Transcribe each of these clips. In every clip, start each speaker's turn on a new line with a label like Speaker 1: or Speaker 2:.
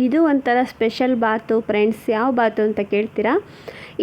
Speaker 1: ಇದು ಒಂಥರ ಸ್ಪೆಷಲ್ ಬಾತು ಫ್ರೆಂಡ್ಸ್. ಯಾವ ಬಾತು ಅಂತ ಕೇಳ್ತೀರಾ?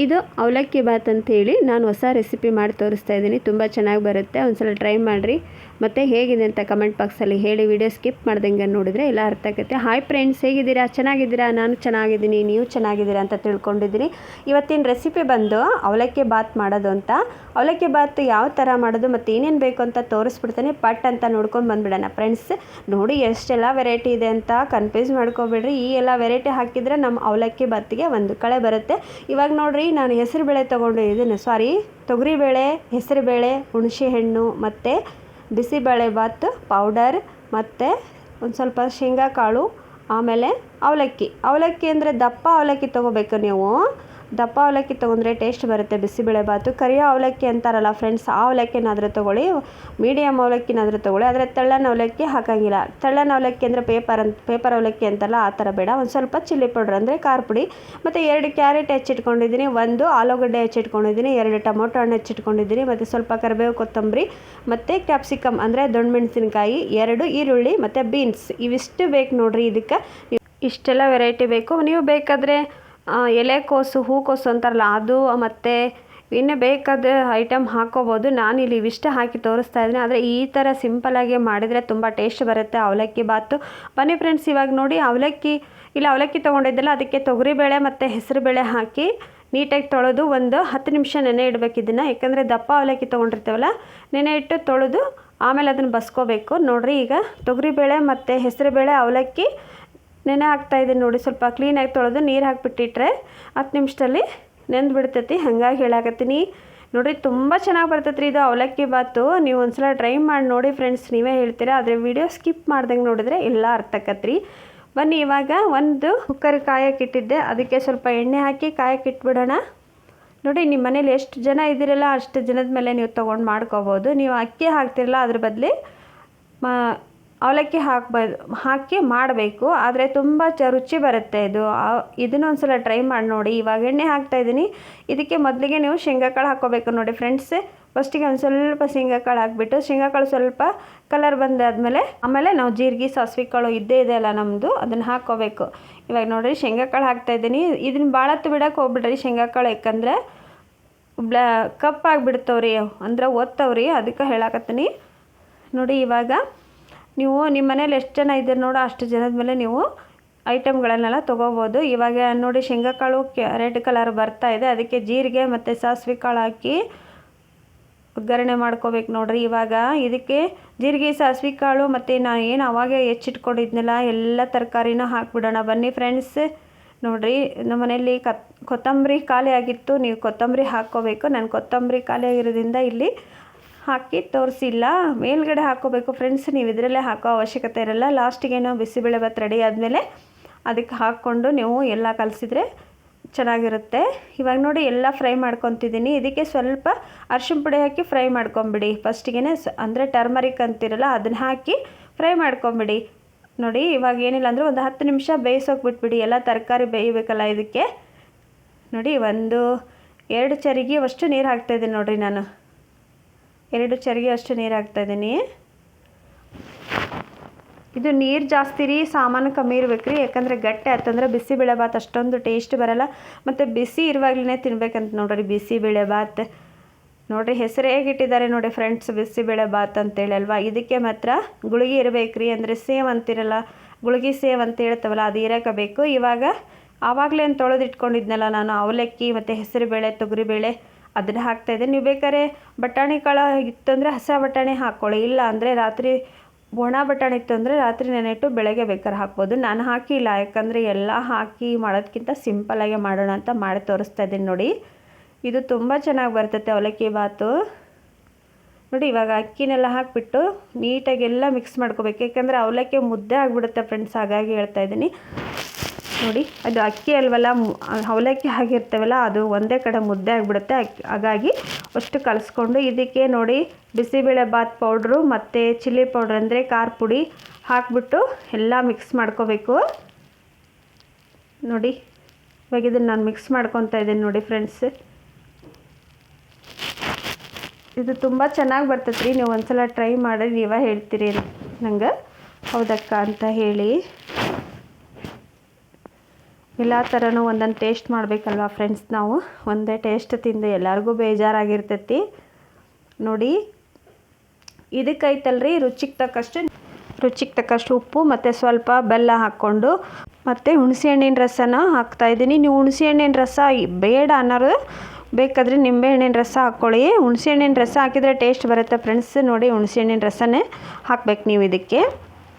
Speaker 1: ಇದು ಅವಲಕ್ಕಿ ಬಾತ್ ಅಂತೇಳಿ ನಾನು ಹೊಸ ರೆಸಿಪಿ ಮಾಡಿ ತೋರಿಸ್ತಾ ಇದ್ದೀನಿ. ತುಂಬ ಚೆನ್ನಾಗಿ ಬರುತ್ತೆ, ಒಂದ್ಸಲ ಟ್ರೈ ಮಾಡಿರಿ. ಮತ್ತು ಹೇಗಿದೆ ಅಂತ ಕಮೆಂಟ್ ಬಾಕ್ಸಲ್ಲಿ ಹೇಳಿ. ವಿಡಿಯೋ ಸ್ಕಿಪ್ ಮಾಡ್ದಂಗೆ ನೋಡಿದರೆ ಎಲ್ಲ ಅರ್ಥ ಆಗುತ್ತೆ. ಹಾಯ್ ಫ್ರೆಂಡ್ಸ್, ಹೇಗಿದ್ದೀರಾ? ಚೆನ್ನಾಗಿದ್ದೀರಾ? ನಾನು ಚೆನ್ನಾಗಿದ್ದೀನಿ, ನೀವು ಚೆನ್ನಾಗಿದ್ದೀರಾ ಅಂತ ತಿಳ್ಕೊಂಡಿದ್ದೀನಿ. ಇವತ್ತಿನ ರೆಸಿಪಿ ಬಂದು ಅವಲಕ್ಕಿ ಬಾತ್ ಮಾಡೋದು ಅಂತ. ಅವಲಕ್ಕಿ ಬಾತ್ ಯಾವ ಥರ ಮಾಡೋದು ಮತ್ತು ಏನೇನು ಬೇಕು ಅಂತ ತೋರಿಸ್ಬಿಡ್ತೀನಿ. ಪಟ್ ಅಂತ ನೋಡ್ಕೊಂಡು ಬಂದುಬಿಡೋಣ ಫ್ರೆಂಡ್ಸ್. ನೋಡಿ ಎಷ್ಟೆಲ್ಲ ವೆರೈಟಿ ಇದೆ ಅಂತ ಕನ್ಫ್ಯೂಸ್ ಮಾಡ್ಕೊಬೇಡ್ರಿ. ಈ ಎಲ್ಲ ವೆರೈಟಿ ಹಾಕಿದರೆ ನಮ್ಮ ಅವಲಕ್ಕಿ ಬಾತಿಗೆ ಒಂದು ಕಳೆ ಬರುತ್ತೆ. ಇವಾಗ ನೋಡಿರಿ, ನಾನು ಹೆಸರುಬೇಳೆ ತೊಗೊಂಡಿದ್ದೀನಿ, ತೊಗರಿಬೇಳೆ, ಹೆಸರುಬೇಳೆ, ಹುಣಸೆಹಣ್ಣು ಮತ್ತು ಬಿಸಿಬೇಳೆ ಬಾತ್ ಪೌಡರ್ ಮತ್ತು ಒಂದು ಸ್ವಲ್ಪ ಶೇಂಗಾ ಕಾಳು, ಆಮೇಲೆ ಅವಲಕ್ಕಿ ಅಂದರೆ ದಪ್ಪ ಅವಲಕ್ಕಿ ತೊಗೋಬೇಕು ನೀವು. ದಪ್ಪ ಅವಲಕ್ಕಿ ತೊಗೊಂಡ್ರೆ ಟೇಸ್ಟ್ ಬರುತ್ತೆ ಬಿಸಿಬೇಳೆ ಬಾತು. ಕರಿಯ ಅವಲಕ್ಕಿ ಅಂತಾರಲ್ಲ ಫ್ರೆಂಡ್ಸ್, ಆ ಅವಲಕ್ಕಿನಾದರೂ ತೊಗೊಳ್ಳಿ, ಮೀಡಿಯಮ್ ಅವಲಕ್ಕಿನಾದರೂ ತೊಗೊಳ್ಳಿ. ಆದರೆ ತೆಳ್ಳನ ಅವಲಕ್ಕಿ ಹಾಕೋಂಗಿಲ್ಲ. ತೆಳ್ಳನ ಅವಲಕ್ಕಿ ಅಂದರೆ ಪೇಪರ್ ಅವಲಕ್ಕಿ ಅಂತಲ್ಲ, ಆ ಥರ ಬೇಡ. ಒಂದು ಸ್ವಲ್ಪ ಚಿಲ್ಲಿ ಪೌಡ್ರ್ ಅಂದರೆ ಖಾರ ಪುಡಿ, ಮತ್ತು 2 ಕ್ಯಾರೆಟ್ ಹೆಚ್ಚಿಟ್ಕೊಂಡಿದ್ದೀನಿ, 1 ಆಲೂಗಡ್ಡೆ ಹೆಚ್ಚಿಟ್ಕೊಂಡಿದ್ದೀನಿ, 2 ಟೊಮೊಟೊ ಹಣ್ಣು ಹೆಚ್ಚಿಟ್ಕೊಂಡಿದ್ದೀನಿ, ಮತ್ತು ಸ್ವಲ್ಪ ಕರಿಬೇವು, ಕೊತ್ತಂಬರಿ ಮತ್ತು ಕ್ಯಾಪ್ಸಿಕಮ್ ಅಂದರೆ ದೊಣ್ಣೆ ಮೆಣಸಿನ್ಕಾಯಿ, 2 ಈರುಳ್ಳಿ ಮತ್ತು ಬೀನ್ಸ್. ಇವಿಷ್ಟು ಬೇಕು ನೋಡಿರಿ. ಇದಕ್ಕೆ ಇಷ್ಟೆಲ್ಲ ವೆರೈಟಿ ಬೇಕು. ನೀವು ಬೇಕಾದರೆ ಎಲೆಕೋಸು, ಹೂಕೋಸು ಅಂತಾರಲ್ಲ ಅದು, ಮತ್ತು ಇನ್ನೂ ಬೇಕಾದ ಐಟಮ್ ಹಾಕ್ಕೋಬೋದು. ನಾನಿಲ್ಲಿ ಇವಿಷ್ಟು ಹಾಕಿ ತೋರಿಸ್ತಾ ಇದ್ದೀನಿ. ಆದರೆ ಈ ಥರ ಸಿಂಪಲಾಗಿ ಮಾಡಿದರೆ ತುಂಬ ಟೇಸ್ಟ್ ಬರುತ್ತೆ ಅವಲಕ್ಕಿ ಬಾತು. ಬನ್ನಿ ಫ್ರೆಂಡ್ಸ್, ಇವಾಗ ನೋಡಿ ಅವಲಕ್ಕಿ ತೊಗೊಂಡಿದ್ದೆಲ್ಲ, ಅದಕ್ಕೆ ತೊಗರಿಬೇಳೆ ಮತ್ತು ಹೆಸರುಬೇಳೆ ಹಾಕಿ ನೀಟಾಗಿ ತೊಳೆದು ಒಂದು 10 ನಿಮಿಷ ನೆನೆ ಇಡಬೇಕು ಇದನ್ನು. ಯಾಕಂದರೆ ದಪ್ಪ ಅವಲಕ್ಕಿ ತೊಗೊಂಡಿರ್ತೀವಲ್ಲ, ನೆನೆ ಇಟ್ಟು ತೊಳೆದು ಆಮೇಲೆ ಅದನ್ನು ಬಸ್ಕೋಬೇಕು. ನೋಡಿರಿ, ಈಗ ತೊಗರಿಬೇಳೆ ಮತ್ತು ಹೆಸರುಬೇಳೆ ಅವಲಕ್ಕಿ ನೆನೆ ಹಾಕ್ತಾಯಿದ್ದೀನಿ ನೋಡಿ. ಸ್ವಲ್ಪ ಕ್ಲೀನಾಗಿ ತೊಳೆದು ನೀರು ಹಾಕಿಬಿಟ್ಟಿಟ್ರೆ 10 ನಿಮಿಷದಲ್ಲಿ ನೆಂದು ಬಿಡ್ತೈತಿ. ಹಾಗಾಗಿ ಹೇಳಾಕತ್ತೀನಿ ನೋಡಿರಿ, ತುಂಬ ಚೆನ್ನಾಗಿ ಬರ್ತೈತೆ ರೀ ಇದು ಅವಲಕ್ಕಿ ಬಾತು. ನೀವು ಒಂದ್ಸಲ ಟ್ರೈ ಮಾಡಿ ನೋಡಿ ಫ್ರೆಂಡ್ಸ್, ನೀವೇ ಹೇಳ್ತೀರಾ. ಆದರೆ ವಿಡಿಯೋ ಸ್ಕಿಪ್ ಮಾಡ್ದಂಗೆ ನೋಡಿದ್ರೆ ಎಲ್ಲ ಅರ್ಥ ಆಕತ್ರಿ. ಬನ್ನಿ, ಇವಾಗ ಒಂದು ಕುಕ್ಕರ್ ಕಾಯಕ್ಕಿಟ್ಟಿದ್ದೆ, ಅದಕ್ಕೆ ಸ್ವಲ್ಪ ಎಣ್ಣೆ ಹಾಕಿ ಕಾಯಕ್ಕಿಟ್ಬಿಡೋಣ. ನೋಡಿ, ನಿಮ್ಮ ಮನೇಲಿ ಎಷ್ಟು ಜನ ಇದ್ದೀರಲ್ಲ ಅಷ್ಟು ಜನದ ಮೇಲೆ ನೀವು ತೊಗೊಂಡು ಮಾಡ್ಕೋಬೋದು. ನೀವು ಅಕ್ಕಿ ಹಾಕ್ತಿರಲ್ಲ, ಅದ್ರ ಬದಲು ಅವಲಕ್ಕಿ ಹಾಕಿ ಮಾಡಬೇಕು. ಆದರೆ ತುಂಬ ರುಚಿ ಬರುತ್ತೆ ಇದು. ಇದನ್ನು ಒಂದು ಸಲ ಟ್ರೈ ಮಾಡಿ ನೋಡಿ. ಇವಾಗ ಎಣ್ಣೆ ಹಾಕ್ತಾಯಿದ್ದೀನಿ. ಇದಕ್ಕೆ ಮೊದಲಿಗೆ ನೀವು ಶೇಂಗಾಕಾಳು ಹಾಕ್ಕೋಬೇಕು ನೋಡಿ ಫ್ರೆಂಡ್ಸ್. ಫಸ್ಟಿಗೆ ಒಂದು ಸ್ವಲ್ಪ ಶೇಂಗಾಕಾಳು ಹಾಕ್ಬಿಟ್ಟು, ಶೇಂಗಾಕಾಳು ಸ್ವಲ್ಪ ಕಲರ್ ಬಂದಾದಮೇಲೆ ಆಮೇಲೆ ನಾವು ಜೀರಿಗೆ, ಸಾಸಿವೆ ಕಾಳು ಇದ್ದೇ ಇದೆಯಲ್ಲ ನಮ್ಮದು, ಅದನ್ನು ಹಾಕ್ಕೋಬೇಕು. ಇವಾಗ ನೋಡಿರಿ, ಶೇಂಗಾಕಾಳು ಹಾಕ್ತಾಯಿದ್ದೀನಿ. ಇದನ್ನು ಭಾಳ ಬಿಡೋಕೆ ಹೋಗ್ಬಿಡ್ರಿ ಶೇಂಗಾಕಾಳು, ಯಾಕಂದರೆ ಕಪ್ಪಾಗಿಬಿಡ್ತವ್ರಿ, ಅಂದ್ರೆ ಒತ್ತವ್ರಿ, ಅದಕ್ಕೆ ಹೇಳಾಕತ್ತೀನಿ. ನೋಡಿ, ಇವಾಗ ನೀವು ನಿಮ್ಮ ಮನೇಲಿ ಎಷ್ಟು ಜನ ಇದ್ದೀರಿ ನೋಡೋ ಅಷ್ಟು ಜನದ ಮೇಲೆ ನೀವು ಐಟಮ್ಗಳನ್ನೆಲ್ಲ ತೊಗೋಬೋದು. ಇವಾಗ ನೋಡಿ, ಶೇಂಗಾಕಾಳು ರೆಡ್ ಕಲರ್ ಬರ್ತಾ ಇದೆ, ಅದಕ್ಕೆ ಜೀರಿಗೆ ಮತ್ತು ಸಾಸಿವೆ ಕಾಳು ಹಾಕಿ ಒಗ್ಗರಣೆ ಮಾಡ್ಕೋಬೇಕು ನೋಡಿರಿ. ಇವಾಗ ಇದಕ್ಕೆ ಜೀರಿಗೆ, ಸಾಸಿವೆ ಕಾಳು ಮತ್ತು ನಾನು ಏನು ಅವಾಗೆ ಹೆಚ್ಚಿಟ್ಕೊಂಡಿದ್ನಲ್ಲ ಎಲ್ಲ ತರಕಾರಿನ ಹಾಕ್ಬಿಡೋಣ. ಬನ್ನಿ ಫ್ರೆಂಡ್ಸ್. ನೋಡಿರಿ, ನಮ್ಮ ಮನೆಯಲ್ಲಿ ಕೊತ್ತಂಬರಿ ಖಾಲಿ ಆಗಿತ್ತು, ನೀವು ಕೊತ್ತಂಬರಿ ಹಾಕ್ಕೋಬೇಕು. ನಾನು ಕೊತ್ತಂಬರಿ ಖಾಲಿ ಆಗಿರೋದ್ರಿಂದ ಇಲ್ಲಿ ಹಾಕಿ ತೋರಿಸಿಲ್ಲ. ಮೇಲ್ಗಡೆ ಹಾಕ್ಕೋಬೇಕು ಫ್ರೆಂಡ್ಸ್, ನೀವು ಇದರಲ್ಲೇ ಹಾಕೋ ಅವಶ್ಯಕತೆ ಇರಲ್ಲ. ಲಾಸ್ಟಿಗೇನೋ ಬಿಸಿಬೇಳೆ ಬಾತ್ ರೆಡಿ ಆದಮೇಲೆ ಅದಕ್ಕೆ ಹಾಕ್ಕೊಂಡು ನೀವು ಎಲ್ಲ ಕಲಸಿದ್ರೆ ಚೆನ್ನಾಗಿರುತ್ತೆ. ಇವಾಗ ನೋಡಿ, ಎಲ್ಲ ಫ್ರೈ ಮಾಡ್ಕೊತಿದ್ದೀನಿ. ಇದಕ್ಕೆ ಸ್ವಲ್ಪ ಅರಿಶಿನ ಪುಡಿ ಹಾಕಿ ಫ್ರೈ ಮಾಡ್ಕೊಂಬಿಡಿ ಫಸ್ಟಿಗೆ. ಅಂದರೆ ಟರ್ಮರಿಕ್ ಅಂತಿರಲ್ಲ, ಅದನ್ನು ಹಾಕಿ ಫ್ರೈ ಮಾಡ್ಕೊಂಬಿಡಿ. ನೋಡಿ, ಇವಾಗ ಏನಿಲ್ಲ ಅಂದರೆ ಒಂದು 10 ನಿಮಿಷ ಬೇಯಿಸೋಕೆ ಬಿಟ್ಬಿಡಿ. ಎಲ್ಲ ತರಕಾರಿ ಬೇಯಬೇಕಲ್ಲ ಇದಕ್ಕೆ. ನೋಡಿ, 2 ಚರಿಗೆ ಅಷ್ಟು ನೀರು ಹಾಕ್ತಾಯಿದ್ದೀನಿ ನೋಡಿರಿ. ನಾನು 2 ಚರಿಗೆ ಅಷ್ಟು ನೀರು ಹಾಕ್ತಾಯಿದ್ದೀನಿ. ಇದು ನೀರು ಜಾಸ್ತಿ ರೀ, ಸಾಮಾನು ಕಮ್ಮಿ ಇರ್ಬೇಕು ರೀ. ಯಾಕಂದರೆ ಗಟ್ಟಿ ಆಯ್ತಂದ್ರೆ ಬಿಸಿಬೇಳೆ ಬಾತ್ ಅಷ್ಟೊಂದು ಟೇಸ್ಟ್ ಬರೋಲ್ಲ. ಮತ್ತು ಬಿಸಿ ಇರುವಾಗಲೇ ತಿನ್ಬೇಕಂತ ನೋಡಿರಿ ಬಿಸಿಬೇಳೆ ಬಾತ್. ನೋಡಿರಿ, ಹೆಸರು ಹೇಗಿಟ್ಟಿದ್ದಾರೆ ನೋಡಿ ಫ್ರೆಂಡ್ಸ್, ಬಿಸಿಬೇಳೆ ಬಾತ್ ಅಂತೇಳಿ ಅಲ್ವಾ. ಇದಕ್ಕೆ ಮಾತ್ರ ಗುಳಿಗೆ ಇರಬೇಕು ರೀ, ಅಂದರೆ ಸೇವ್ ಅಂತಿರಲ್ಲ, ಗುಳಿಗೆ ಸೇವ್ ಅಂತ ಹೇಳ್ತವಲ್ಲ, ಅದು ಇರೋಕಬೇಕು. ಇವಾಗ ಆವಾಗಲೇ ತೊಳೆದು ಇಟ್ಕೊಂಡಿದ್ನಲ್ಲ ನಾನು ಅವಲಕ್ಕಿ ಮತ್ತು ಹೆಸರುಬೇಳೆ, ತೊಗರಿಬೇಳೆ, ಅದನ್ನು ಹಾಕ್ತಾಯಿದ್ದೆ. ನೀವು ಬೇಕಾದ್ರೆ ಬಟಾಣಿ ಕಾಳು ಇತ್ತಂದರೆ ಹಸಿ ಬಟಾಣಿ ಹಾಕ್ಕೊಳ್ಳಿ, ಇಲ್ಲ ಅಂದರೆ ರಾತ್ರಿ ಒಣ ಬಟಾಣಿ ಇತ್ತು ಅಂದರೆ ರಾತ್ರಿ ನೆನೆಟ್ಟು ಬೆಳಗ್ಗೆ ಬೇಕಾದ್ರೆ ಹಾಕ್ಬೋದು. ನಾನು ಹಾಕಿಲ್ಲ, ಯಾಕಂದರೆ ಎಲ್ಲ ಹಾಕಿ ಮಾಡೋದಕ್ಕಿಂತ ಸಿಂಪಲ್ಲಾಗೆ ಮಾಡೋಣ ಅಂತ ಮಾಡಿ ತೋರಿಸ್ತಾ ಇದ್ದೀನಿ ನೋಡಿ. ಇದು ತುಂಬ ಚೆನ್ನಾಗಿ ಬರ್ತೈತೆ ಅವಲಕ್ಕಿ ಬಾತು. ನೋಡಿ, ಇವಾಗ ಅಕ್ಕಿನೆಲ್ಲ ಹಾಕಿಬಿಟ್ಟು ನೀಟಾಗೆಲ್ಲ ಮಿಕ್ಸ್ ಮಾಡ್ಕೋಬೇಕು. ಯಾಕಂದರೆ ಅವಲಕ್ಕಿ ಮುದ್ದೆ ಆಗಿಬಿಡುತ್ತೆ ಫ್ರೆಂಡ್ಸ್, ಹಾಗಾಗಿ ಹೇಳ್ತಾಯಿದ್ದೀನಿ. ನೋಡಿ, ಅದು ಅಕ್ಕಿ ಅಲ್ವಲ್ಲ, ಅವಲಕ್ಕಿ ಆಗಿರ್ತೇವಲ್ಲ, ಅದು ಒಂದೇ ಕಡೆ ಮುದ್ದೆ ಆಗಿಬಿಡುತ್ತೆ. ಹಾಗಾಗಿ ಅಷ್ಟು ಕಲಿಸ್ಕೊಂಡು ಇದಕ್ಕೆ ನೋಡಿ ಬಿಸಿಬೇಳೆ ಬಾತ್ ಪೌಡ್ರು ಮತ್ತು ಚಿಲ್ಲಿ ಪೌಡ್ರ್ ಅಂದರೆ ಖಾರ ಪುಡಿ ಹಾಕ್ಬಿಟ್ಟು ಎಲ್ಲ ಮಿಕ್ಸ್ ಮಾಡ್ಕೋಬೇಕು. ನೋಡಿ, ಇವಾಗ ಇದನ್ನು ನಾನು ಮಿಕ್ಸ್ ಮಾಡ್ಕೊತಾ ಇದ್ದೀನಿ ನೋಡಿ ಫ್ರೆಂಡ್ಸ್. ಇದು ತುಂಬ ಚೆನ್ನಾಗಿ ಬರ್ತೈತೆ ರೀ. ನೀವು ಒಂದ್ಸಲ ಟ್ರೈ ಮಾಡಿ ನೀವೇ ಹೇಳ್ತೀರಿ ನಂಗೆ ಹೌದಕ್ಕ ಅಂತ ಹೇಳಿ. ಎಲ್ಲ ಥರನೂ ಒಂದೊಂದು ಟೇಸ್ಟ್ ಮಾಡಬೇಕಲ್ವ ಫ್ರೆಂಡ್ಸ್. ನಾವು ಒಂದೇ ಟೇಸ್ಟ್ ತಿಂದು ಎಲ್ಲರಿಗೂ ಬೇಜಾರಾಗಿರ್ತೈತಿ ನೋಡಿ. ಇದಕ್ಕೈತಲ್ರಿ ರುಚಿಗೆ ತಕ್ಕಷ್ಟು ಉಪ್ಪು ಮತ್ತು ಸ್ವಲ್ಪ ಬೆಲ್ಲ ಹಾಕ್ಕೊಂಡು ಮತ್ತು ಹುಣಸೆಹಣ್ಣಿನ ರಸನ ಹಾಕ್ತಾಯಿದ್ದೀನಿ. ನೀವು ಹುಣಸೆಹಣ್ಣಿನ ರಸ ಬೇಡ ಅನ್ನೋರು ಬೇಕಾದರೆ ನಿಂಬೆಹಣ್ಣಿನ ರಸ ಹಾಕ್ಕೊಳ್ಳಿ. ಹುಣಸೆಹಣ್ಣಿನ ರಸ ಹಾಕಿದರೆ ಟೇಸ್ಟ್ ಬರುತ್ತೆ ಫ್ರೆಂಡ್ಸ್. ನೋಡಿ ಹುಣಸೆಹಣ್ಣಿನ ರಸನೇ ಹಾಕ್ಬೇಕು ನೀವು ಇದಕ್ಕೆ.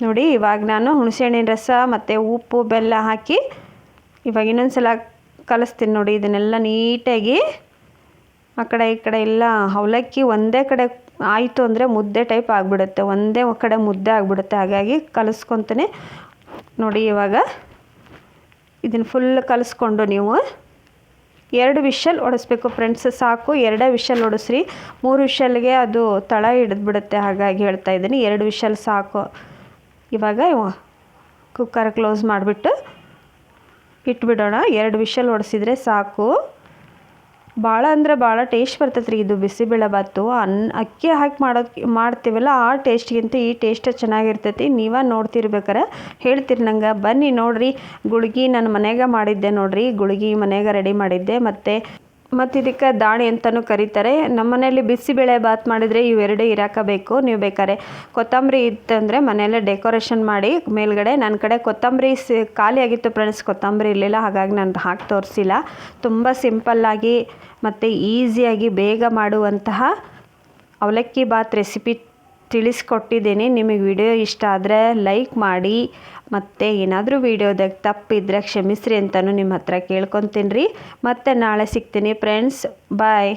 Speaker 1: ನೋಡಿ ಇವಾಗ ನಾನು ಹುಣಸೆಹಣ್ಣಿನ ರಸ ಮತ್ತು ಉಪ್ಪು ಬೆಲ್ಲ ಹಾಕಿ ಇವಾಗ ಇನ್ನೊಂದು ಸಲ ಕಲಿಸ್ತೀನಿ ನೋಡಿ. ಇದನ್ನೆಲ್ಲ ನೀಟಾಗಿ ಆ ಕಡೆ ಈ ಕಡೆ ಎಲ್ಲ ಅವಲಕ್ಕಿ ಒಂದೇ ಕಡೆ ಆಯಿತು ಅಂದರೆ ಮುದ್ದೆ ಟೈಪ್ ಆಗಿಬಿಡುತ್ತೆ, ಒಂದೇ ಕಡೆ ಮುದ್ದೆ ಆಗಿಬಿಡುತ್ತೆ. ಹಾಗಾಗಿ ಕಲಿಸ್ಕೊತಾನೆ ನೋಡಿ. ಇವಾಗ ಇದನ್ನು ಫುಲ್ ಕಲಿಸ್ಕೊಂಡು ನೀವು 2 ವಿಷಲ್ ಹೊಡಿಸ್ಬೇಕು ಫ್ರೆಂಡ್ಸ್. ಸಾಕು 2 ವಿಷಲ್ ಹೊಡಿಸ್ರಿ, 3 ವಿಷಲ್ಗೆ ಅದು ತಳ ಹಿಡಿದ್ಬಿಡುತ್ತೆ. ಹಾಗಾಗಿ ಹೇಳ್ತಾ ಇದ್ದೀನಿ 2 ವಿಷಲ್ ಸಾಕು. ಇವಾಗ ಕುಕ್ಕರ್ ಕ್ಲೋಸ್ ಮಾಡಿಬಿಟ್ಟು ಇಟ್ಬಿಡೋಣ. 2 ವಿಷಲ್ ಹೊಡೆಸಿದ್ರೆ ಸಾಕು. ಭಾಳ ಅಂದರೆ ಭಾಳ ಟೇಸ್ಟ್ ಬರ್ತೈತೆ ರೀ ಇದು ಬಿಸಿಬೇಳೆಬಾತು. ಅಕ್ಕಿ ಹಾಕಿ ಮಾಡ್ತೀವಲ್ಲ ಆ ಟೇಸ್ಟ್ಗಿಂತ ಈ ಟೇಸ್ಟ್ ಚೆನ್ನಾಗಿರ್ತೈತಿ. ನೀವೇ ನೋಡ್ತಿರ್ಬೇಕಾರೆ ಹೇಳ್ತೀರಿ ನಂಗೆ. ಬನ್ನಿ ನೋಡಿರಿ. ಗುಳ್ಗಿ ನಾನು ಮನೆಗೆ ಮಾಡಿದ್ದೆ ನೋಡಿರಿ. ಗುಳ್ಗಿ ಮನೆಗೆ ರೆಡಿ ಮಾಡಿದ್ದೆ. ಮತ್ತು ಇದಕ್ಕೆ ದಾಣಿ ಅಂತಲೂ ಕರೀತಾರೆ. ನಮ್ಮ ಮನೆಯಲ್ಲಿ ಬಿಸಿಬೇಳೆಬಾತ್ ಮಾಡಿದರೆ ಇವೆರಡು ಇರಾಕಬೇಕು. ನೀವು ಬೇಕಾದ್ರೆ ಕೊತ್ತಂಬರಿ ಇತ್ತಂದರೆ ಮನೆಯಲ್ಲೇ ಡೆಕೋರೇಷನ್ ಮಾಡಿ ಮೇಲ್ಗಡೆ. ನನ್ನ ಕಡೆ ಕೊತ್ತಂಬರಿ ಖಾಲಿ ಆಗಿತ್ತು ಫ್ರೆಂಡ್ಸ್, ಕೊತ್ತಂಬರಿ ಇರಲಿಲ್ಲ. ಹಾಗಾಗಿ ನಾನು ಹಾಕಿ ತೋರಿಸಿಲ್ಲ. ತುಂಬ ಸಿಂಪಲ್ಲಾಗಿ ಮತ್ತು ಈಸಿಯಾಗಿ ಬೇಗ ಮಾಡುವಂತಹ ಅವಲಕ್ಕಿ ಬಾತ್ ರೆಸಿಪಿ ತಿಳಿಸ್ಕೊಟ್ಟಿದ್ದೀನಿ. ನಿಮಗೆ ವಿಡಿಯೋ ಇಷ್ಟ ಆದರೆ ಲೈಕ್ ಮಾಡಿ, ಮತ್ತು ಏನಾದರೂ ವಿಡಿಯೋದಾಗ ತಪ್ಪಿದ್ರೆ ಕ್ಷಮಿಸ್ರಿ ಅಂತಲೂ ನಿಮ್ಮ ಹತ್ರ ಕೇಳ್ಕೊತೀನಿ ರೀ. ಮತ್ತೆ ನಾಳೆ ಸಿಗ್ತೀನಿ ಫ್ರೆಂಡ್ಸ್. ಬಾಯ್.